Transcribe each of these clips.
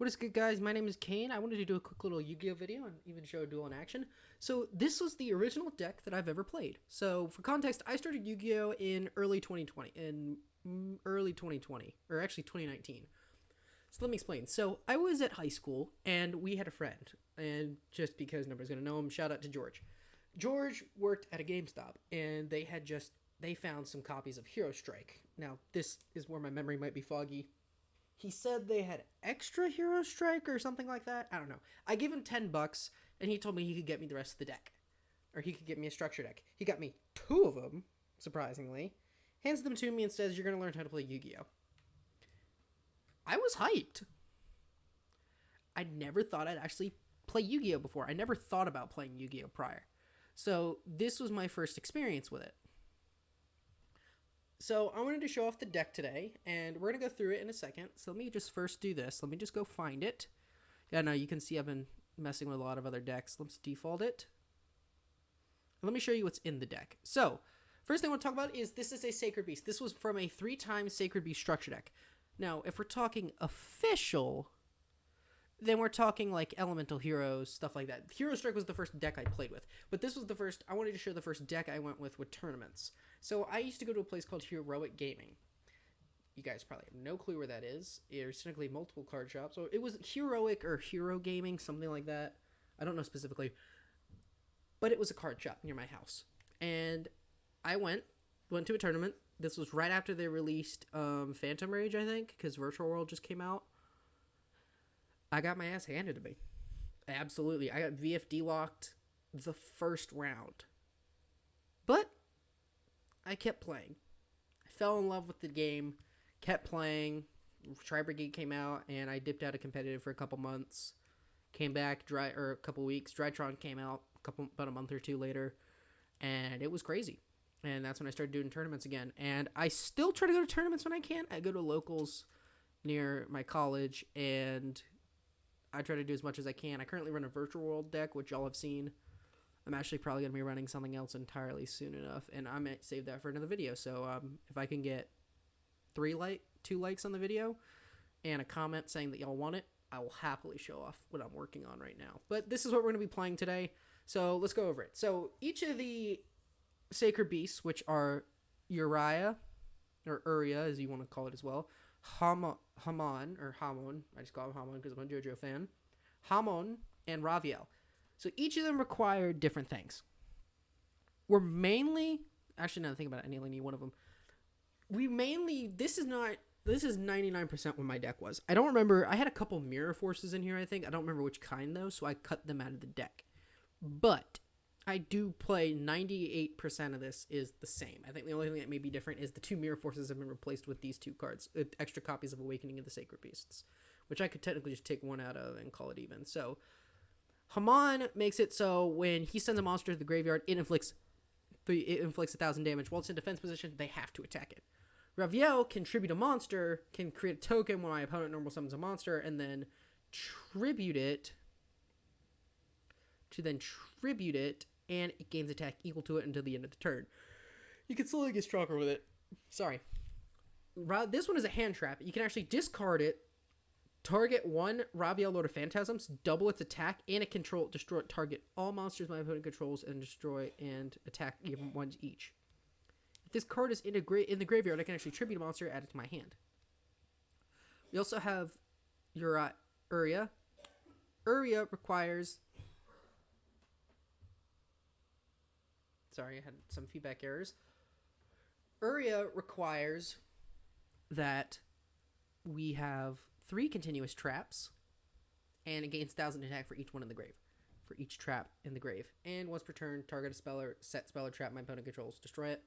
What is good, guys? My name is Kane. I wanted to do a quick little Yu-Gi-Oh video and even show a duel in action. So this was the original deck that I've ever played. So for context, I started Yu-Gi-Oh in early 2020, or actually 2019. So let me explain. So I was at high school and we had a friend, and just because nobody's gonna know him, shout out to George. George worked at a GameStop, and they found some copies of Hero Strike. Now this is where my memory might be foggy. He said they had extra Hero Strike or something like that. I don't know. I gave him $10, and he told me he could get me the rest of the deck, or he could get me a structure deck. He got me two of them, surprisingly. Hands them to me and says, "You're gonna learn how to play Yu-Gi-Oh." I was hyped. I never thought I'd actually play Yu-Gi-Oh before. I never thought about playing Yu-Gi-Oh prior. So this was my first experience with it. So I wanted to show off the deck today, and we're going to go through it in a second. So let me just first do this. Let me just go find it. Yeah, no, you can see I've been messing with a lot of other decks. Let's default it. And let me show you what's in the deck. So first thing I want to talk about is this is a Sacred Beast. This was from a 3-time Sacred Beast structure deck. Now, if we're talking official, then we're talking like Elemental Heroes, stuff like that. Hero Strike was the first deck I played with, but this was the first. I wanted to show the first deck I went with tournaments. So I used to go to a place called Heroic Gaming. You guys probably have no clue where that is. There's technically multiple card shops. So it was Heroic or Hero Gaming, something like that. I don't know specifically, but it was a card shop near my house, and I went to a tournament. This was right after they released Phantom Rage, I think, because Virtual World just came out. I got my ass handed to me. Absolutely. I got VFD locked the first round. But I kept playing. I fell in love with the game, kept playing. Tri Brigade came out, and I dipped out of competitive for a couple months. Came back a couple weeks. Drytron came out about a month or two later, and it was crazy. And that's when I started doing tournaments again. And I still try to go to tournaments when I can. I go to locals near my college, and I try to do as much as I can. I currently run a Virtual World deck, which y'all have seen. I'm actually probably going to be running something else entirely soon enough, and I might save that for another video. So if I can get 2 likes on the video and a comment saying that y'all want it, I will happily show off what I'm working on right now. But this is what we're going to be playing today, so let's go over it. So each of the Sacred Beasts, which are Uriah, or Uria, as you want to call it as well, Hamon, I just call him Hamon because I'm a JoJo fan, Hamon, and Raviel. So each of them require different things. We're mainly, actually, now that I think about it, I only need one of them. This is 99% what my deck was. I don't remember, I had a couple Mirror Forces in here, I think. I don't remember which kind, though, so I cut them out of the deck. But I do play 98% of this is the same. I think the only thing that may be different is the 2 Mirror Forces have been replaced with these 2 cards, extra copies of Awakening of the Sacred Beasts, which I could technically just take one out of and call it even. So Hamon makes it so when he sends a monster to the graveyard, it inflicts 1,000 damage. While it's in defense position, they have to attack it. Raviel can tribute a monster, can create a token when my opponent normal summons a monster, and then tribute it, and it gains attack equal to it until the end of the turn. You can slowly get stronger with it. Sorry. This one is a hand trap. You can actually discard it, target 1 Raviel Lord of Phantasms, double its attack, and it can target all monsters my opponent controls and destroy and attack even ones each. If this card is in the graveyard, I can actually tribute a monster, add it to my hand. We also have Uria. Uria requires... Sorry, I had some feedback errors. Uria requires that we have 3 continuous traps, and it gains 1,000 attack for each one in the grave. For each trap in the grave. And once per turn, target a spell or set spell or trap my opponent controls. Destroy it.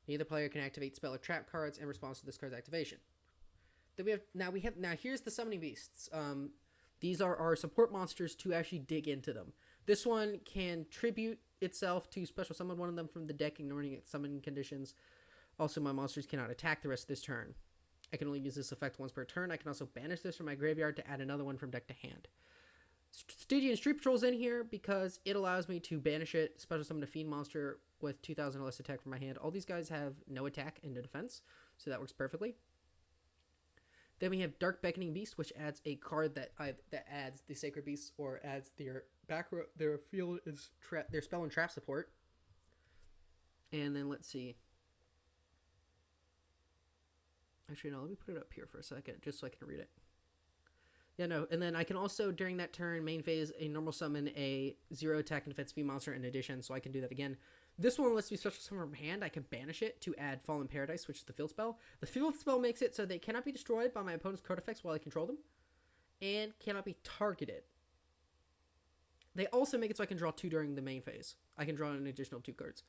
Neither player can activate spell or trap cards in response to this card's activation. Now here's the Summoning Beasts. These are our support monsters to actually dig into them. This one can tribute itself to special summon one of them from the deck, ignoring its summoning conditions. Also, my monsters cannot attack the rest of this turn. I can only use this effect once per turn. I can also banish this from my graveyard to add another one from deck to hand. Stygian Street Patrol's in here because it allows me to banish it, special summon a fiend monster with 2,000 or less attack from my hand. All these guys have no attack and no defense, so that works perfectly. Then we have Dark Beckoning Beast, which adds a card that adds the Sacred Beast or adds their their field is their spell and trap support. And then let's see. Actually, no. Let me put it up here for a second, just so I can read it. Yeah, no. And then I can also, during that turn, main phase, a normal summon a 0 attack and defense V monster in addition, so I can do that again. This one lets me special summon from hand. I can banish it to add Fallen Paradise, which is the field spell. The field spell makes it so they cannot be destroyed by my opponent's card effects while I control them, and cannot be targeted. They also make it so I can draw 2 during the main phase. I can draw an additional 2 cards.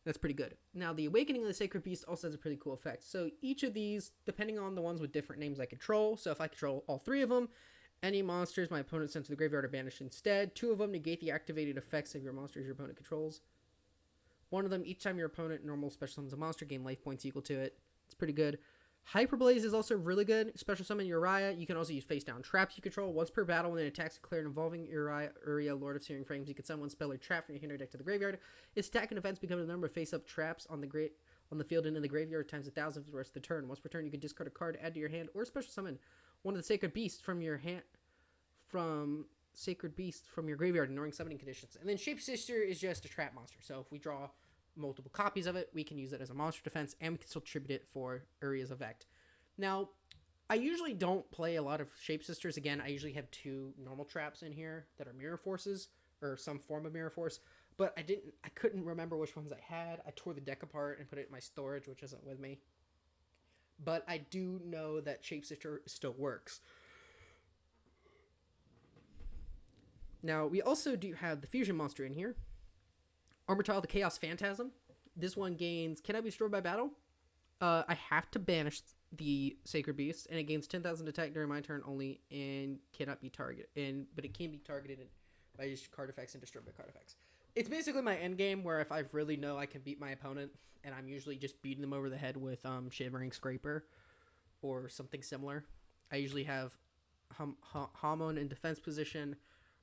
That's pretty good. Now, the Awakening of the Sacred Beast also has a pretty cool effect. So each of these, depending on the ones with different names I control, so if I control all 3 of them, any monsters my opponent sends to the graveyard are banished instead. 2 of them negate the activated effects of your monsters your opponent controls. 1 of them, each time your opponent normal special summons a monster, gain life points equal to it. It's pretty good. Hyperblaze is also really good. Special summon Uriah. You can also use face down traps you control. Once per battle, when an attack's declared involving Uriah, Lord of Searing Frames, you can summon 1 spell or trap from your hand or deck to the graveyard. Its attack and defense become the number of face-up traps on the field and in the graveyard times 1,000 for the rest of the turn. Once per turn, you can discard a card, add to your hand, or special summon 1 of the Sacred Beasts from your hand, from Sacred Beasts from your graveyard, ignoring summoning conditions. And then Shapeshifter is just a trap monster. So if we draw multiple copies of it, we can use it as a monster defense, and we can still tribute it for Areas of Effect. Now, I usually don't play a lot of Shapeshifters. Again, I usually have 2 normal traps in here that are Mirror Forces, or some form of Mirror Force, but I couldn't remember which ones I had. I tore the deck apart and put it in my storage, which isn't with me. But I do know that Shapeshifter still works. Now, we also do have the Fusion monster in here. Armortile, the Chaos Phantasm. This one gains, cannot be destroyed by battle. I have to banish the Sacred Beast, and it gains 10,000 attack during my turn only, and cannot be targeted. But it can be targeted by just card effects and destroyed by card effects. It's basically my end game, where if I really know I can beat my opponent, and I'm usually just beating them over the head with Shivering Scraper or something similar. I usually have Hamon in defense position,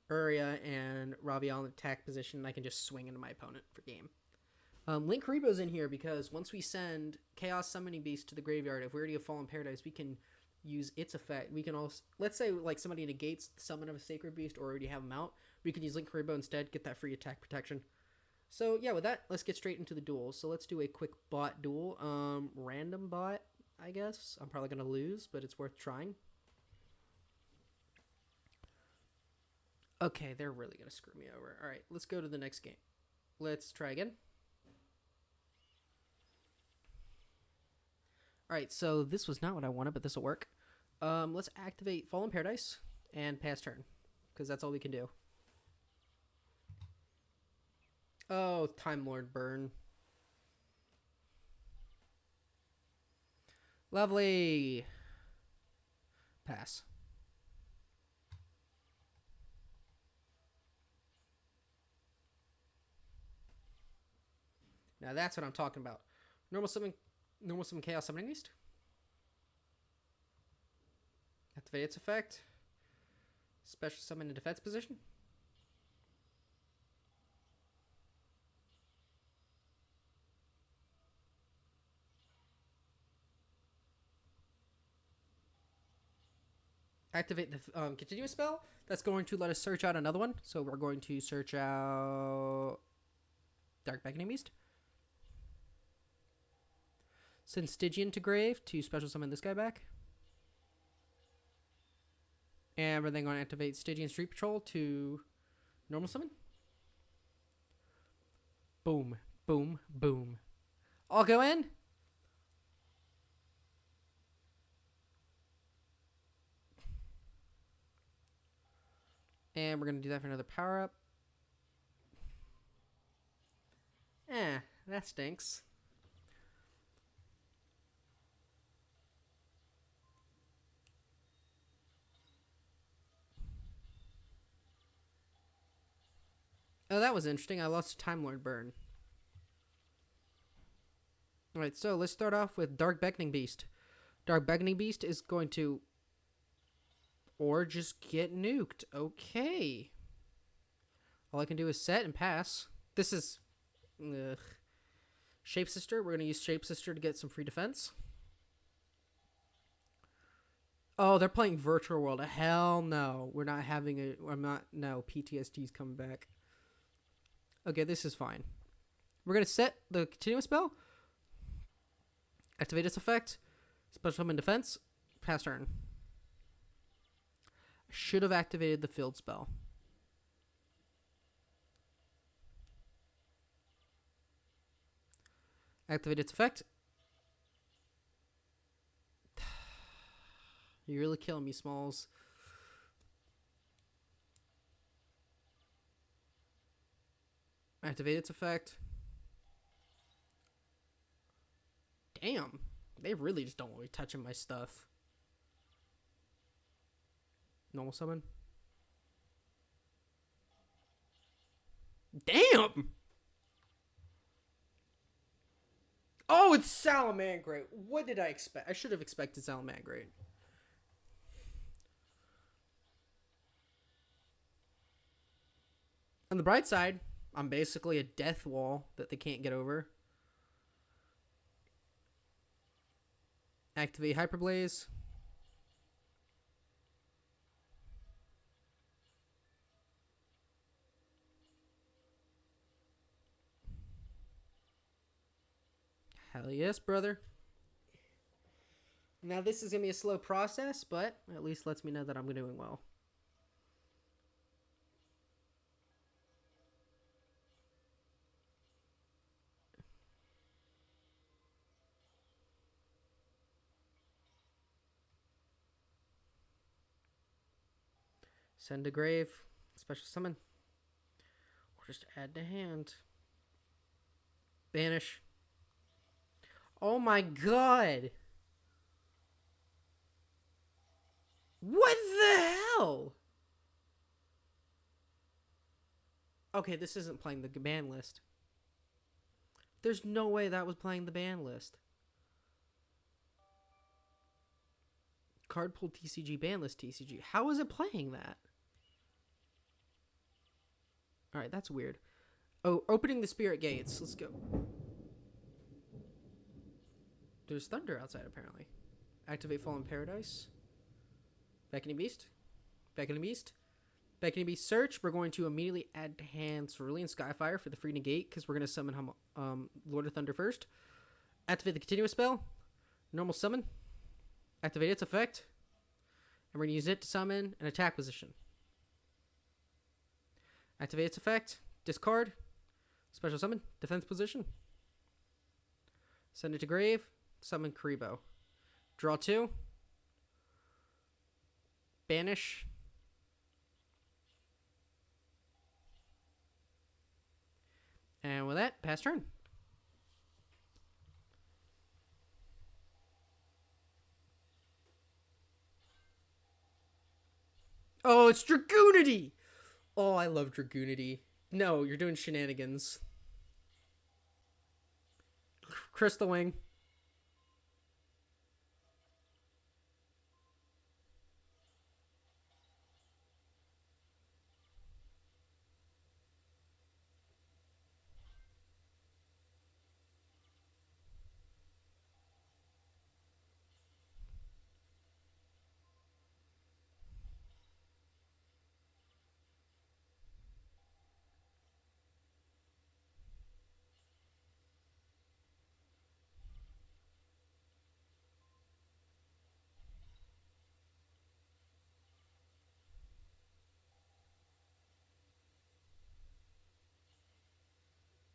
Uriah and Raviel in attack position. I can just swing into my opponent for game. Linkuriboh's in here because once we send Chaos Summoning Beast to the graveyard, if we already have Fallen Paradise, we can use its effect. We can also, let's say like somebody negates the summon of a Sacred Beast or already have them out, we can use Linkuriboh instead, get that free attack protection. So yeah, with that, let's get straight into the duels. So let's do a quick bot duel. Random bot, I guess. I'm probably going to lose, but it's worth trying. Okay, they're really going to screw me over. All right, let's go to the next game. Let's try again. All right, so this was not what I wanted, but this will work. Let's activate Fallen Paradise and pass turn, because that's all we can do. Oh, Time Lord burn. Lovely. Pass. Now that's what I'm talking about. Normal summon Chaos Summoning Beast. Activate its effect. Special summon in defense position. Activate the continuous spell. That's going to let us search out another one. So we're going to search out Dark Beckoning Beast. Send Stygian to grave to special summon this guy back. And we're then going to activate Stygian Street Patrol to normal summon. Boom, boom, boom. I'll go in. And we're going to do that for another power up. That stinks. Oh, that was interesting. I lost Time Lord burn. Alright, so let's start off with Dark Beckoning Beast. Dark Beckoning Beast is going to... or just get nuked. Okay. All I can do is set and pass. This is... ugh. Shapeshifter. We're going to use Shapeshifter to get some free defense. Oh, they're playing Virtual World. Hell no. We're not having a. I'm not. No, PTSD's coming back. Okay, this is fine. We're going to set the continuous spell. Activate its effect. Special summon defense. Pass turn. Should have activated the field spell. Activate its effect. You're really killing me, Smalls. Activate its effect. Damn. They really just don't want me touching my stuff. Normal summon. Damn! Oh, it's Salamangreat. What did I expect? I should have expected Salamangreat. On the bright side, I'm basically a death wall that they can't get over. Activate Hyperblaze. Hell yes, brother. Now this is going to be a slow process, but at least lets me know that I'm doing well. Send to grave. Special summon. Or just add to hand. Banish. Oh my god! What the hell? Okay, this isn't playing the ban list. There's no way that was playing the ban list. Card pull TCG, ban list TCG. How is it playing that? Alright, that's weird. Oh, opening the spirit gates. Let's go. There's thunder outside, apparently. Activate Fallen Paradise. Beckoning Beast. Beckoning Beast. Beckoning Beast search. We're going to immediately add to hand Cerulean Skyfire for the free negate because we're going to summon Lord of Thunder first. Activate the continuous spell. Normal summon. Activate its effect. And we're going to use it to summon an attack position. Activate its effect. Discard. Special summon. Defense position. Send it to grave. Summon Karibo. Draw 2. Banish. And with that, pass turn. Oh, it's Dragoonity! Oh, I love Dragoonity. No, you're doing shenanigans. Crystal Wing.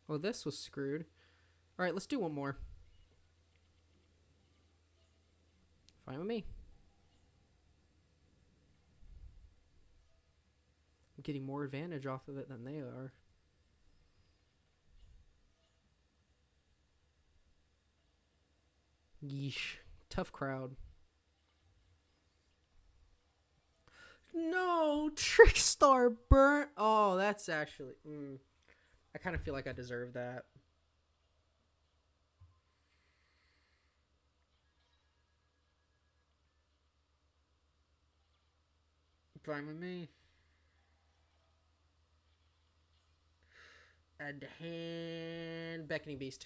Well, this was screwed. Alright, let's do one more. Fine with me. I'm getting more advantage off of it than they are. Yeesh. Tough crowd. No! Trickstar burnt! Oh, that's actually... I kind of feel like I deserve that. Fine with me. Add to hand. Beckoning Beast.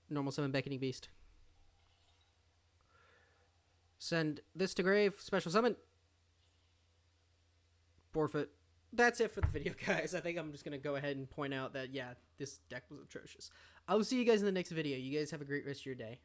Normal summon Beckoning Beast. Send this to grave. Special summon. Forfeit. That's it for the video, guys. I think I'm just going to go ahead and point out that, yeah, this deck was atrocious. I will see you guys in the next video. You guys have a great rest of your day.